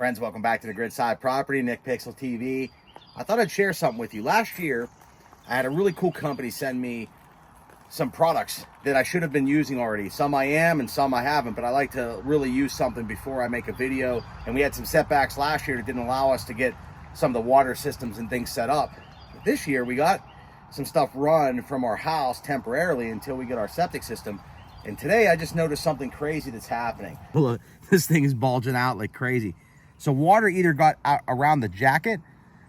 Friends, welcome back to the Gridside Property, Nick Pixel TV. I thought I'd share something with you. Last year, I had a really cool company send me some products that I should have been using already. Some I am and some I haven't, but I like to really use something before I make a video. And we had some setbacks last year that didn't allow us to get some of the water systems and things set up. But this year, we got some stuff run from our house temporarily until we get our septic system. And today, I just noticed something crazy that's happening. Look, this thing is bulging out like crazy. So water either got out around the jacket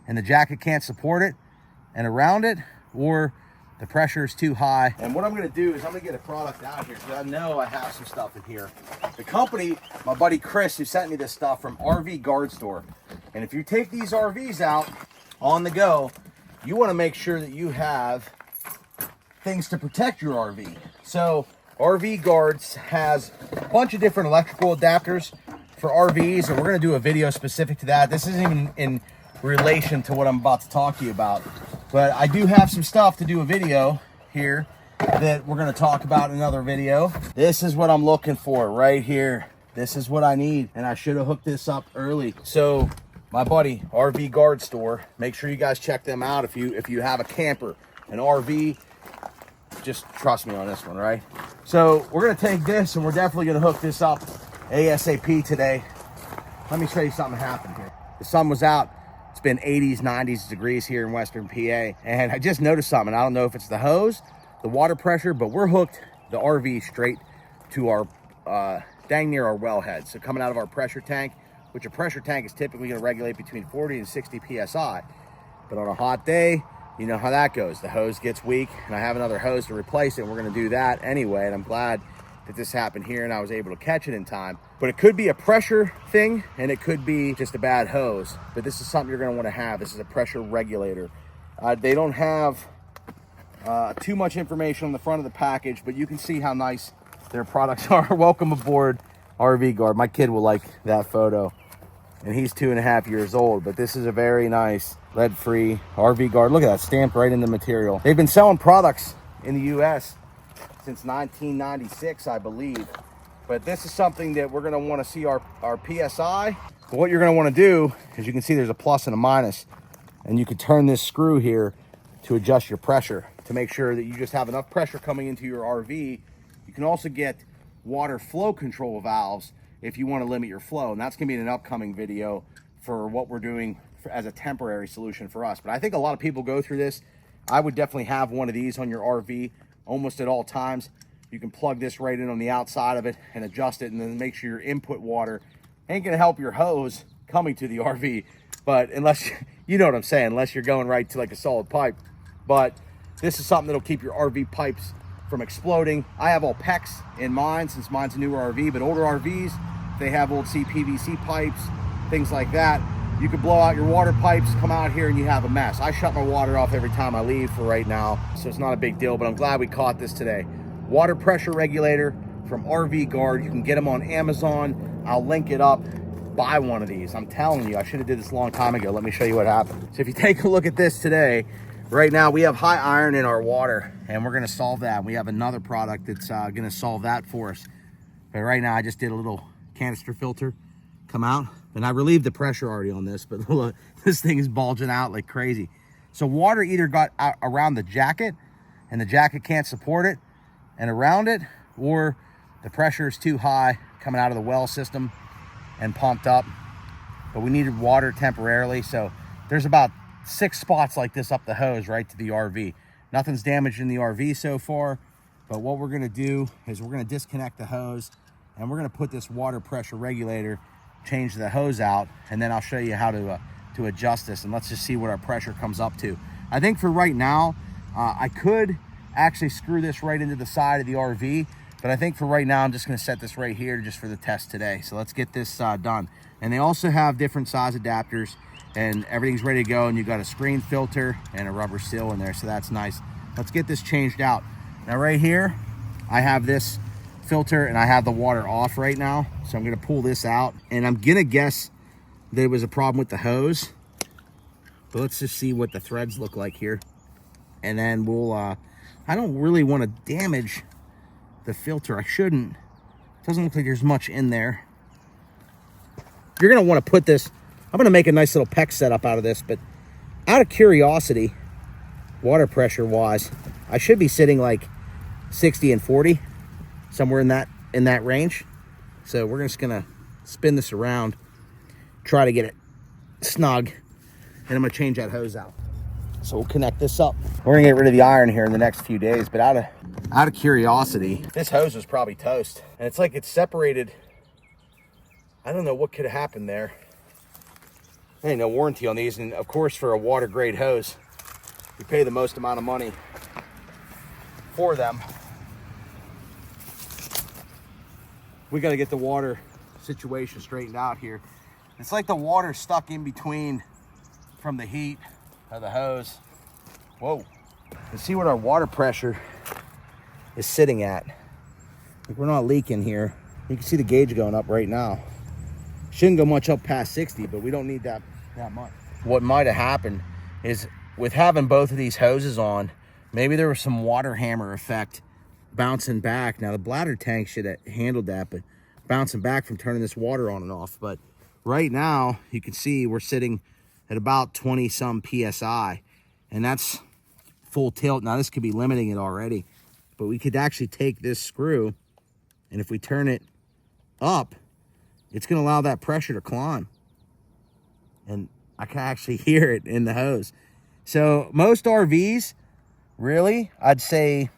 and the jacket can't support it and around it, or the pressure is too high. And what I'm gonna do is I'm gonna get a product out here because I know I have some stuff in here. The company, my buddy Chris, who sent me this stuff from RV Guard Store. And if you take these RVs out on the go, you wanna make sure that you have things to protect your RV. So RV Guards has a bunch of different electrical adapters for RVs, and we're going to do a video specific to that. This isn't even in relation to what I'm about to talk to you about, but I do have some stuff to do a video here that we're going to talk about in another video. This is what I'm looking for right here. This is what I need, and I should have hooked this up early. So my buddy RV Guard Store, make sure you guys check them out. If you have a camper, an RV, just trust me on this one, right? So we're going to take this and we're definitely going to hook this up ASAP today. Let me show you something happened here. The sun was out. It's been 80s, 90s degrees here in Western PA. And I just noticed something. I don't know if it's the hose, the water pressure, but we're hooked the RV straight to our, dang near our wellhead. So coming out of our pressure tank, which a pressure tank is typically going to regulate between 40 and 60 PSI. But on a hot day, you know how that goes. The hose gets weak and I have another hose to replace it. And we're going to do that anyway. And I'm glad that this happened here and I was able to catch it in time. But it could be a pressure thing and it could be just a bad hose. But this is something you're going to want to have. This is a pressure regulator. They don't have too much information on the front of the package, but you can see how nice their products are. Welcome aboard, RV Guard. My kid will like that photo. And he's 2.5 years old, but this is a very nice lead-free RV Guard. Look at that, stamped right in the material. They've been selling products in the US since 1996, I believe. But this is something that we're gonna wanna see our PSI. But what you're gonna wanna do, as you can see, there's a plus and a minus, and you can turn this screw here to adjust your pressure to make sure that you just have enough pressure coming into your RV. You can also get water flow control valves if you want to limit your flow, and that's going to be in an upcoming video for what we're doing as a temporary solution for us. But I think a lot of people go through this. I would definitely have one of these on your RV almost at all times. You can plug this right in on the outside of it and adjust it, and then make sure your input water ain't going to help your hose coming to the RV. But unless, you know what I'm saying, unless you're going right to like a solid pipe. But this is something that'll keep your RV pipes from exploding. I have all PEX in mine since mine's a newer RV, but older RVs, they have old CPVC pipes, things like that. You could blow out your water pipes, come out here and you have a mess. I shut my water off every time I leave for right now, so it's not a big deal, but I'm glad we caught this today. Water pressure regulator from RV Guard. You can get them on Amazon. I'll link it up. Buy one of these. I'm telling you, I should have did this a long time ago. Let me show you what happened. So if you take a look at this today, right now we have high iron in our water and we're gonna solve that. We have another product that's gonna solve that for us. But right now I just did a little canister filter come out, and I relieved the pressure already on this, but look, this thing is bulging out like crazy. So water either got out around the jacket and the jacket can't support it and around it, or the pressure is too high coming out of the well system and pumped up. But we needed water temporarily, so there's about 6 spots like this up the hose right to the RV. Nothing's damaged in the RV so far, but what we're gonna do is we're gonna disconnect the hose and we're gonna put this water pressure regulator, change the hose out, and then I'll show you how to adjust this, and let's just see what our pressure comes up to. I think for right now, I could actually screw this right into the side of the RV, but I think for right now, I'm just gonna set this right here just for the test today. So let's get this done. And they also have different size adapters, and everything's ready to go, and you've got a screen filter and a rubber seal in there, so that's nice. Let's get this changed out. Now right here, I have this filter and I have the water off right now, so I'm gonna pull this out, and I'm gonna guess that it was a problem with the hose, but let's just see what the threads look like here, and then we'll I don't really want to damage the filter. I shouldn't. It doesn't look like there's much in there. you're going to want to put this, I'm going to make a nice little PEX setup out of this, but out of curiosity, water pressure wise, I should be sitting like 60 and 40, somewhere in that range. So we're just going to spin this around, try to get it snug, and I'm going to change that hose out. So we'll connect this up. We're gonna get rid of the iron here in the next few days, but out of curiosity, this hose was probably toast. And it's like it's separated. I don't know what could have happened there. There ain't no warranty on these. And of course, for a water grade hose, you pay the most amount of money for them. We gotta get the water situation straightened out here. It's like the water's stuck in between from the heat of the hose. Whoa. Let's see what our water pressure is sitting at. We're not leaking here. You can see the gauge going up right now. Shouldn't go much up past 60, but we don't need that much. What might have happened is with having both of these hoses on, maybe there was some water hammer effect bouncing back. Now the bladder tank should have handled that, but bouncing back from turning this water on and off. But right now you can see we're sitting at about 20 some PSI, and that's full tilt. Now this could be limiting it already, but we could actually take this screw, and if we turn it up, it's going to allow that pressure to climb, and I can actually hear it in the hose. So most RVs, really, I'd say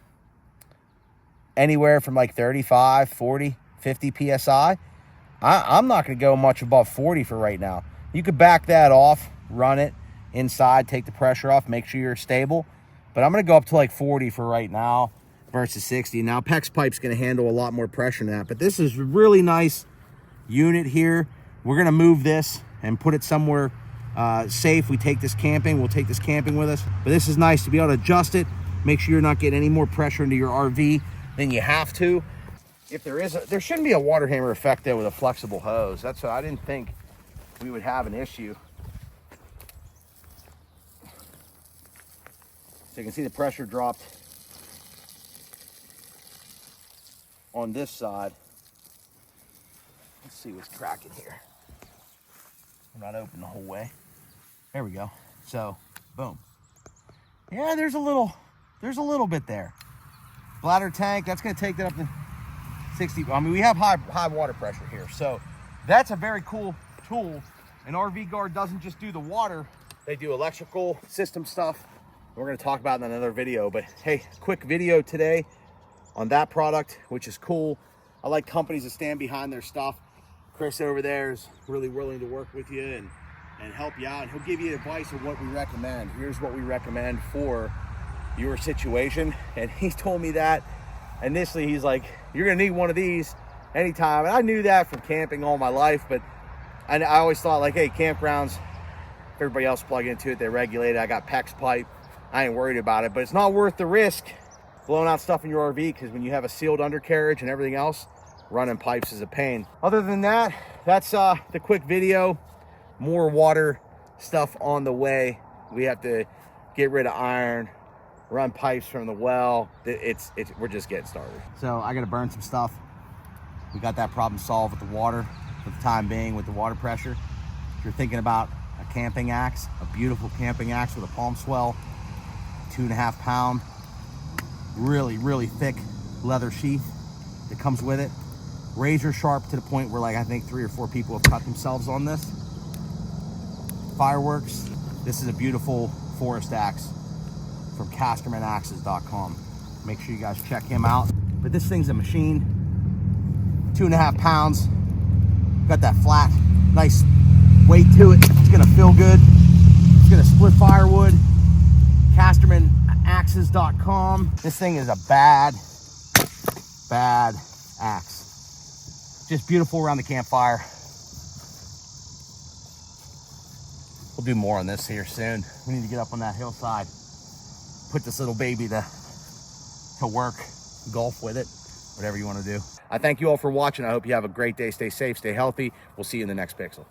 anywhere from like 35, 40, 50 PSI. I'm not going to go much above 40 for right now. You could back that off, run it inside, take the pressure off, make sure you're stable. But I'm going to go up to like 40 for right now versus 60. Now, PEX pipe's going to handle a lot more pressure than that. But this is a really nice unit here. We're going to move this and put it somewhere safe. We take this camping. We'll take this camping with us. But this is nice to be able to adjust it. Make sure you're not getting any more pressure into your RV than you have to. If there shouldn't be a water hammer effect there with a flexible hose. That's what I didn't think we would have an issue. So you can see the pressure dropped on this side. Let's see what's cracking here. I'm not open the whole way. There we go. So, boom. Yeah, there's a little bit there. Bladder tank, that's gonna take that up to 60. I mean, we have high water pressure here. So that's a very cool tool. An RV Guard doesn't just do the water, they do electrical system stuff. We're going to talk about it in another video, but hey, quick video today on that product, which is cool. I like companies that stand behind their stuff. Chris over there is really willing to work with you and help you out. And he'll give you advice on what we recommend. Here's what we recommend for your situation. And he told me that initially, he's like, you're going to need one of these anytime. And I knew that from camping all my life, but I always thought like, hey, campgrounds, if everybody else plug into it, they regulate it. I got PEX pipe. I ain't worried about it, but it's not worth the risk blowing out stuff in your RV, because when you have a sealed undercarriage and everything else, running pipes is a pain. Other than that, that's the quick video. More water stuff on the way. We have to get rid of iron, run pipes from the well. We're just getting started. So I got to burn some stuff. We got that problem solved with the water for the time being, with the water pressure. If you're thinking about a camping axe, a beautiful camping axe with a palm swell, 2.5 pound, really thick leather sheath that comes with it. Razor sharp to the point where, like, I think 3 or 4 people have cut themselves on this. Fireworks. This is a beautiful forest axe from CastermanAxes.com. Make sure you guys check him out. But this thing's a machine. 2.5 pounds. Got that flat, nice weight to it. It's gonna feel good. It's gonna split firewood. CastermanAxes.com. This thing is a bad axe. Just beautiful around the campfire. We'll do more on this here soon. We need to get up on that hillside, put this little baby to work, golf with it, whatever you want to do. I thank you all for watching. I hope you have a great day. Stay safe, stay healthy. We'll see you in the next Pixel.